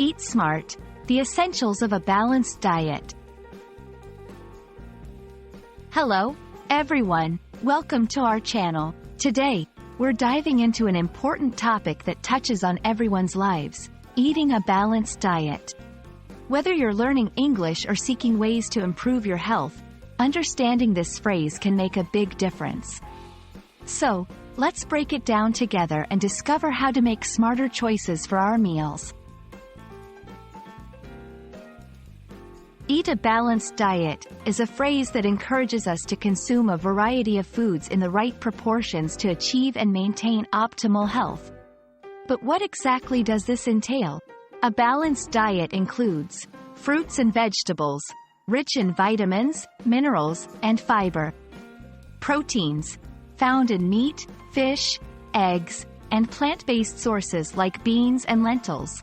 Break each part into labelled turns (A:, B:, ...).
A: Eat Smart, the essentials of a balanced diet. Hello, everyone. Welcome to our channel. Today, we're diving into an important topic that touches on everyone's lives: eating a balanced diet. Whether you're learning English or seeking ways to improve your health, understanding this phrase can make a big difference. So, let's break it down together and discover how to make smarter choices for our meals. Eat a balanced diet is a phrase that encourages us to consume a variety of foods in the right proportions to achieve and maintain optimal health. But what exactly does this entail? A balanced diet includes fruits and vegetables, rich in vitamins, minerals, and fiber. Proteins, found in meat, fish, eggs, and plant-based sources like beans and lentils.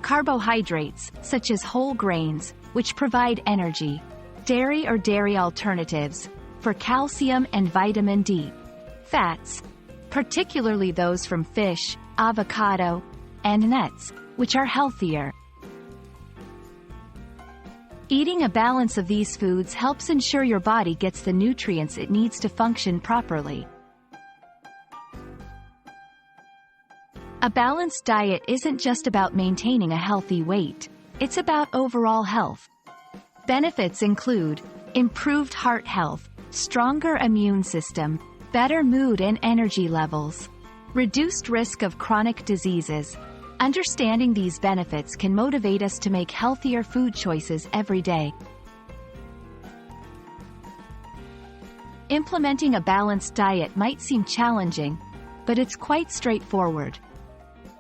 A: Carbohydrates, such as whole grains, which provide energy. Dairy or dairy alternatives, for calcium and vitamin D. Fats, particularly those from fish, avocado, and nuts, which are healthier. Eating a balance of these foods helps ensure your body gets the nutrients it needs to function properly. A balanced diet isn't just about maintaining a healthy weight, it's about overall health. Benefits include improved heart health, stronger immune system, better mood and energy levels, reduced risk of chronic diseases. Understanding these benefits can motivate us to make healthier food choices every day. Implementing a balanced diet might seem challenging, but it's quite straightforward.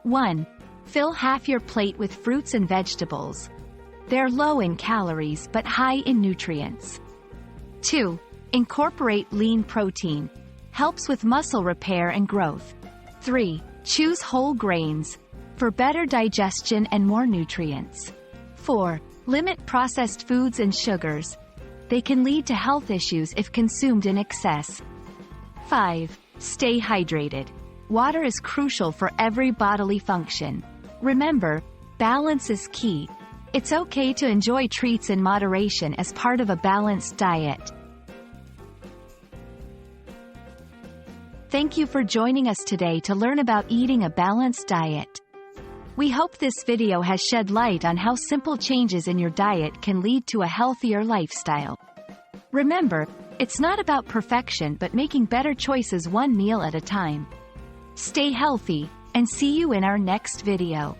A: 1. Fill half your plate with fruits and vegetables. They're low in calories but high in nutrients. 2. Incorporate lean protein. Helps with muscle repair and growth. 3. Choose whole grains, for better digestion and more nutrients. 4. Limit processed foods and sugars. They can lead to health issues if consumed in excess. 5. Stay hydrated. Water is crucial for every bodily function. Remember, balance is key. It's okay to enjoy treats in moderation as part of a balanced diet. Thank you for joining us today to learn about eating a balanced diet. We hope this video has shed light on how simple changes in your diet can lead to a healthier lifestyle. Remember, it's not about perfection but making better choices one meal at a time. Stay healthy, and see you in our next video.